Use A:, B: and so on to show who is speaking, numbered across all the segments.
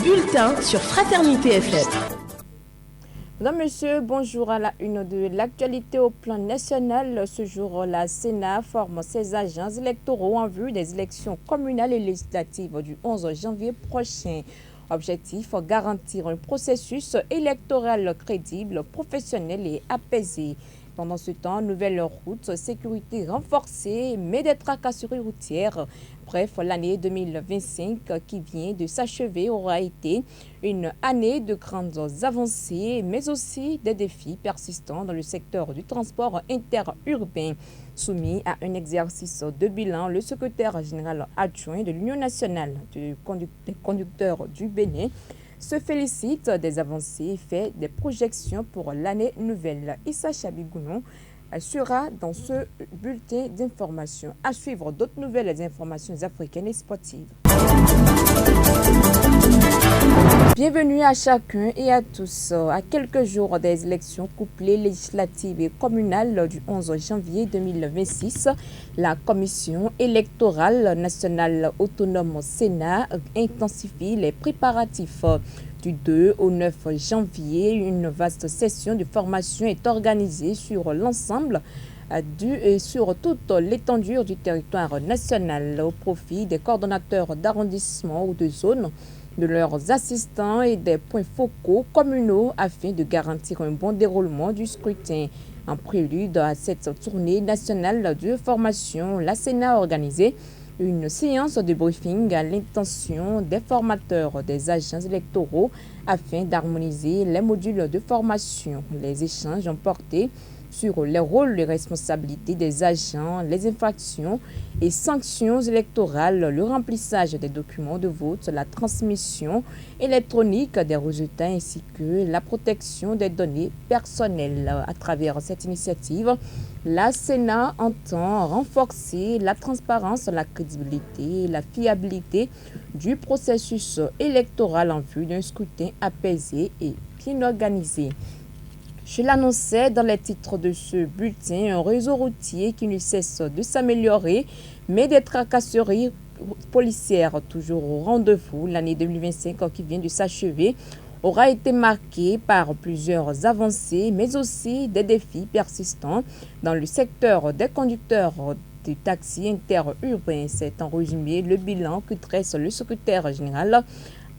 A: bulletin sur Fraternité FM.
B: Mesdames, Messieurs, bonjour. À la une de l'actualité au plan national. Ce jour, la Sénat forme ses agents électoraux en vue des élections communales et législatives du 11 janvier prochain. Objectif, garantir un processus électoral crédible, professionnel et apaisé. Pendant ce temps, nouvelles routes, sécurité renforcée, mais des tracasseries routières. Bref, l'année 2025 qui vient de s'achever aura été une année de grandes avancées, mais aussi des défis persistants dans le secteur du transport interurbain. Soumis à un exercice de bilan, le secrétaire général adjoint de l'Union nationale des conducteurs du Bénin se félicite des avancées et fait des projections pour l'année nouvelle. Issa Chabigounou sera dans ce bulletin d'information. À suivre d'autres nouvelles informations africaines et sportives. Bienvenue à chacun et à tous. À quelques jours des élections couplées législatives et communales du 11 janvier 2026, la Commission électorale nationale autonome Sénat intensifie les préparatifs. Du 2 au 9 janvier, une vaste session de formation est organisée sur l'ensemble sur toute l'étendue du territoire national au profit des coordonnateurs d'arrondissement ou de zone, de leurs assistants et des points focaux communaux afin de garantir un bon déroulement du scrutin. En prélude à cette tournée nationale de formation, la Sénat a organisé une séance de briefing à l'intention des formateurs des agents électoraux afin d'harmoniser les modules de formation. Les échanges ont porté sur les rôles et responsabilités des agents, les infractions et sanctions électorales, le remplissage des documents de vote, la transmission électronique des résultats ainsi que la protection des données personnelles. À travers cette initiative, la Sénat entend renforcer la transparence, la crédibilité et la fiabilité du processus électoral en vue d'un scrutin apaisé et bien organisé. Je l'annonçais dans les titres de ce bulletin, un réseau routier qui ne cesse de s'améliorer, mais des tracasseries policières toujours au rendez-vous. L'année 2025 qui vient de s'achever aura été marquée par plusieurs avancées, mais aussi des défis persistants dans le secteur des conducteurs de taxis interurbains. C'est en résumé le bilan que dresse le secrétaire général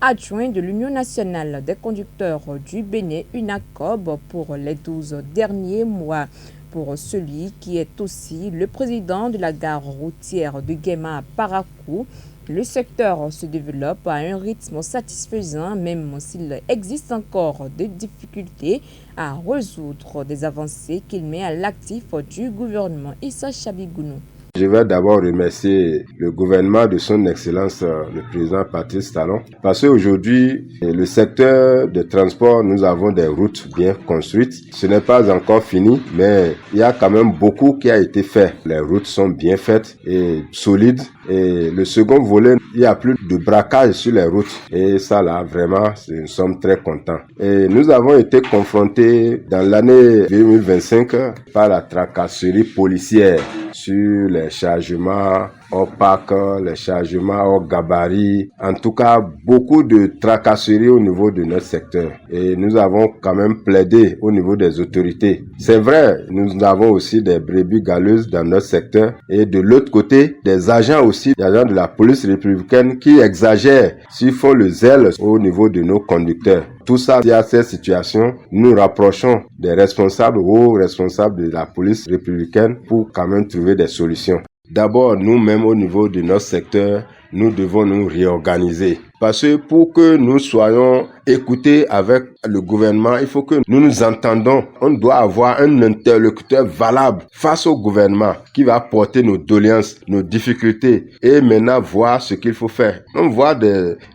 B: adjoint de l'Union nationale des conducteurs du Bénin, UNACOB, pour les 12 derniers mois. Pour celui qui est aussi le président de la gare routière de Guéma à Parakou, le secteur se développe à un rythme satisfaisant, même s'il existe encore des difficultés à résoudre, des avancées qu'il met à l'actif du gouvernement. Issa Chabigounou.
C: Je vais d'abord remercier le gouvernement de son excellence, le président Patrice Talon, parce qu'aujourd'hui, le secteur de transport, nous avons des routes bien construites. Ce n'est pas encore fini, mais il y a quand même beaucoup qui a été fait. Les routes sont bien faites et solides. Et le second volet, il n'y a plus de braquage sur les routes. Et ça là, vraiment, nous sommes très contents. Et nous avons été confrontés dans l'année 2025 par la tracasserie policière sur les chargements opaques, les chargements hors gabarit. En tout cas, beaucoup de tracasseries au niveau de notre secteur. Et nous avons quand même plaidé au niveau des autorités. C'est vrai, nous avons aussi des brebis galeuses dans notre secteur. Et de l'autre côté, des agents aussi, des agents de la police républicaine qui exagèrent, s'ils font le zèle au niveau de nos conducteurs. Tout ça, il y a cette situation, nous rapprochons des responsables, hauts responsables de la police républicaine pour quand même trouver des solutions. D'abord, nous-mêmes au niveau de notre secteur, nous devons nous réorganiser. Parce que pour que nous soyons écoutés avec le gouvernement, il faut que nous nous entendons. On doit avoir un interlocuteur valable face au gouvernement qui va porter nos doléances, nos difficultés et maintenant voir ce qu'il faut faire. On voit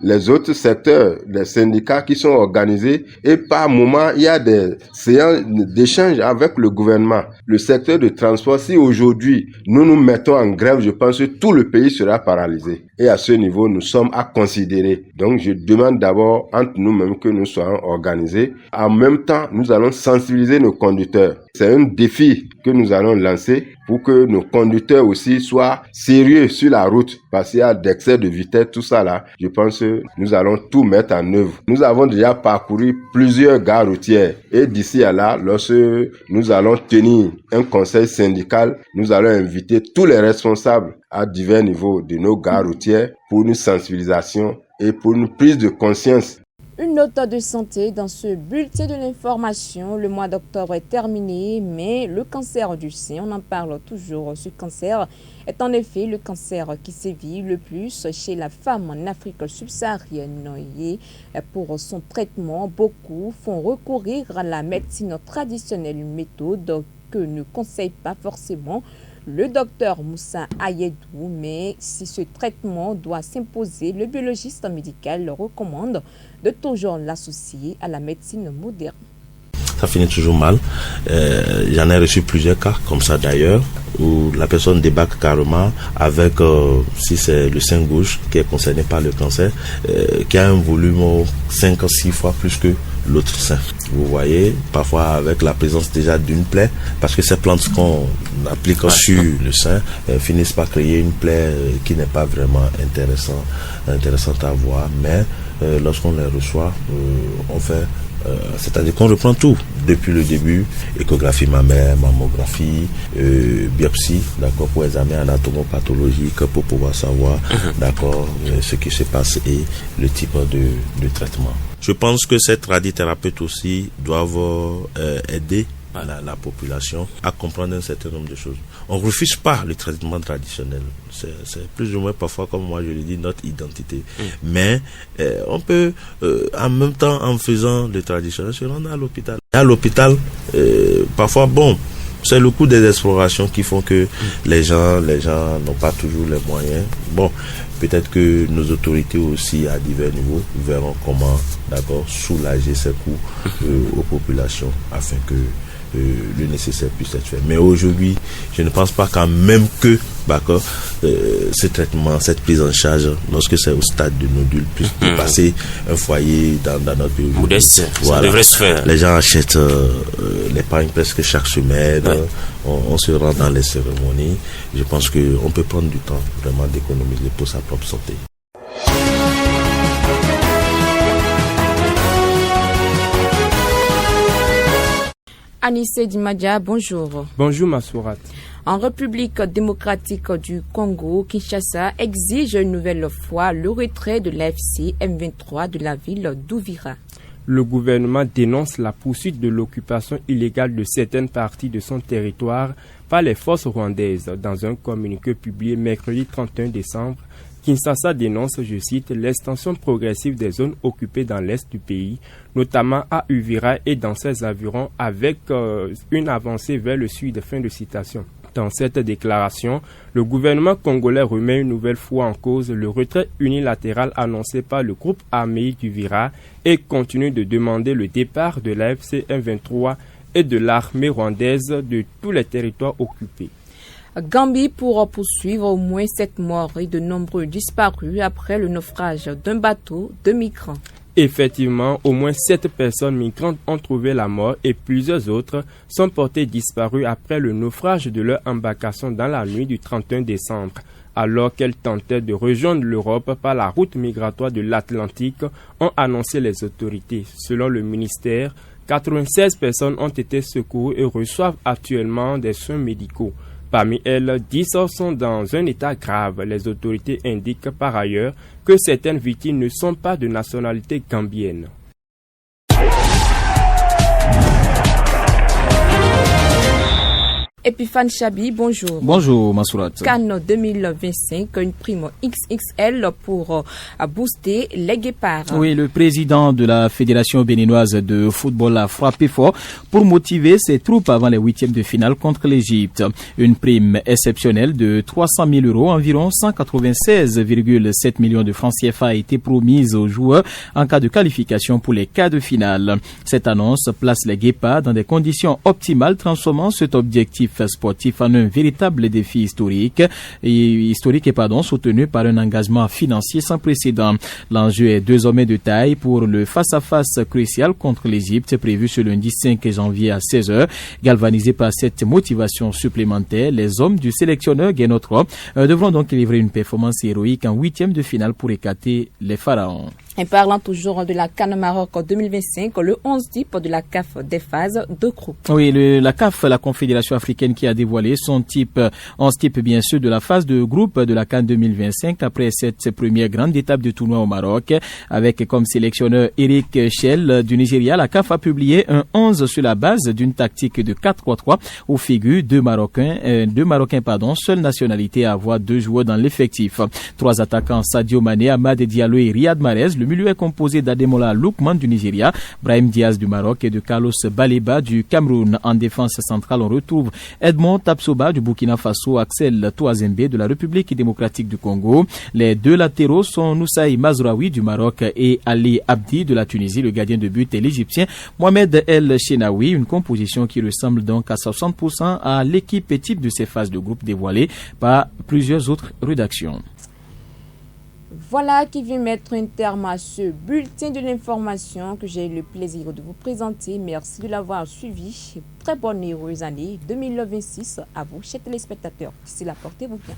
C: les autres secteurs, les syndicats qui sont organisés et par moment, il y a des séances d'échange avec le gouvernement. Le secteur de transport, si aujourd'hui nous nous mettons en grève, je pense que tout le pays sera paralysé. Et à ce niveau, nous sommes à considérer. organiser. Donc je demande d'abord entre nous-mêmes que nous soyons organisés. En même temps, nous allons sensibiliser nos conducteurs. C'est un défi que nous allons lancer pour que nos conducteurs aussi soient sérieux sur la route parce qu'il y a d'excès de vitesse, tout ça là. Je pense que nous allons tout mettre en œuvre. Nous avons déjà parcouru plusieurs gares routières et d'ici à là, lorsque nous allons tenir un conseil syndical, nous allons inviter tous les responsables à divers niveaux de nos gares routières pour une sensibilisation et pour une prise de conscience.
B: Une note de santé dans ce bulletin de l'information. Le mois d'octobre est terminé, mais le cancer du sein, on en parle toujours. Ce cancer est en effet le cancer qui sévit le plus chez la femme en Afrique subsaharienne. Et pour son traitement, beaucoup font recourir à la médecine traditionnelle, une méthode que ne conseille pas forcément le docteur Moussa Ayedou, mais si ce traitement doit s'imposer, le biologiste médical recommande de toujours l'associer à la médecine moderne.
D: Ça finit toujours mal. J'en ai reçu plusieurs cas comme ça d'ailleurs, où la personne débarque carrément avec, si c'est le sein gauche qui est concerné par le cancer, qui a un volume 5 à 6 fois plus que l'autre sein. Vous voyez, parfois avec la présence déjà d'une plaie, parce que ces plantes qu'on applique sur le sein finissent par créer une plaie qui n'est pas vraiment intéressante à voir, mais lorsqu'on les reçoit, on fait c'est-à-dire qu'on reprend tout depuis le début, échographie mammaire, mammographie, biopsie, d'accord, pour examiner anatomopathologique, pour pouvoir savoir, d'accord, ce qui se passe et le type de traitement. Je pense que ces radithérapeutes aussi doivent aider la population à comprendre un certain nombre de choses. On ne refuse pas le traitement traditionnel. C'est plus ou moins parfois, comme moi je le dis, notre identité. Mais on peut, en même temps, en faisant le traditionnel, se rendre à l'hôpital. À l'hôpital, parfois, bon, c'est le coût des explorations qui font que les gens n'ont pas toujours les moyens. Bon, peut-être que nos autorités aussi, à divers niveaux, verront comment, d'accord, soulager ces coûts aux populations afin que le nécessaire puisse être fait. Mais aujourd'hui, je ne pense pas quand même que, d'accord, ce traitement, cette prise en charge, lorsque c'est au stade de nodule, puisse dépasser un foyer dans notre pays.
E: Modeste,
D: voilà.
E: Ça devrait se faire.
D: Les gens achètent l'épargne presque chaque semaine. Ouais. On se rend dans les cérémonies. Je pense qu'on peut prendre du temps vraiment d'économiser pour sa propre santé.
B: Anissé Dimadia, bonjour.
F: Bonjour Massourat.
B: En République démocratique du Congo, Kinshasa exige une nouvelle fois le retrait de l'AFC M23 de la ville d'Ouvira.
F: Le gouvernement dénonce la poursuite de l'occupation illégale de certaines parties de son territoire par les forces rwandaises. Dans un communiqué publié mercredi 31 décembre, Kinshasa dénonce, je cite, l'extension progressive des zones occupées dans l'est du pays, notamment à Uvira et dans ses environs, avec une avancée vers le sud. Fin de citation. Dans cette déclaration, le gouvernement congolais remet une nouvelle fois en cause le retrait unilatéral annoncé par le groupe armé d'Uvira et continue de demander le départ de l'AFC M23 et de l'armée rwandaise de tous les territoires occupés.
B: Gambie pour poursuivre au moins 7 morts et de nombreux disparus après le naufrage d'un bateau de migrants.
F: Effectivement, au moins 7 personnes migrantes ont trouvé la mort et plusieurs autres sont portées disparues après le naufrage de leur embarcation dans la nuit du 31 décembre. Alors qu'elles tentaient de rejoindre l'Europe par la route migratoire de l'Atlantique, ont annoncé les autorités. Selon le ministère, 96 personnes ont été secourues et reçoivent actuellement des soins médicaux. Parmi elles, 10 sont dans un état grave. Les autorités indiquent par ailleurs que certaines victimes ne sont pas de nationalité gambienne.
B: Epiphane Chabi, bonjour.
G: Bonjour Massourat.
B: Cannes 2025, une prime XXL pour booster les guépards.
G: Oui, le président de la Fédération béninoise de football a frappé fort pour motiver ses troupes avant les huitièmes de finale contre l'Égypte. Une prime exceptionnelle de 300 000 €, environ 196,7 millions de francs CFA a été promise aux joueurs en cas de qualification pour les quarts de finale. Cette annonce place les guépards dans des conditions optimales, transformant cet objectif objectifs sportifs en un véritable défi historique, soutenu par un engagement financier sans précédent. L'enjeu est désormais de taille pour le face-à-face crucial contre l'Égypte prévu ce lundi 5 janvier à 16h. Galvanisés par cette motivation supplémentaire, les hommes du sélectionneur Guénotro devront donc livrer une performance héroïque en huitième de finale pour écarter les pharaons.
B: Et parlant toujours de la CAN Maroc 2025, le 11 type de la CAF des phases de groupe.
G: Oui, la CAF, la Confédération africaine qui a dévoilé son 11 type bien sûr de la phase de groupe de la CAN 2025 après cette première grande étape du tournoi au Maroc. Avec comme sélectionneur Eric Shell du Nigeria, la CAF a publié un 11 sur la base d'une tactique de 4-3-3 où figurent deux Marocains, seule nationalité à avoir 2 joueurs dans l'effectif. 3 attaquants, Sadio Mané, Amad Diallo et Riyad Mahrez. Le milieu est composé d'Ademola Lookman du Nigeria, Brahim Diaz du Maroc et de Carlos Baleba du Cameroun. En défense centrale, on retrouve Edmond Tapsoba du Burkina Faso, Axel Touazembe de la République démocratique du Congo. Les 2 latéraux sont Noussaï Mazraoui du Maroc et Ali Abdi de la Tunisie. Le gardien de but est l'Égyptien Mohamed El Chenaoui, une composition qui ressemble donc à 60% à l'équipe type de ces phases de groupe dévoilées par plusieurs autres rédactions.
B: Voilà qui vient mettre un terme à ce bulletin de l'information que j'ai eu le plaisir de vous présenter. Merci de l'avoir suivi. Très bonne et heureuse année 2026 à vous, chers téléspectateurs. D'ici là, portez-vous bien.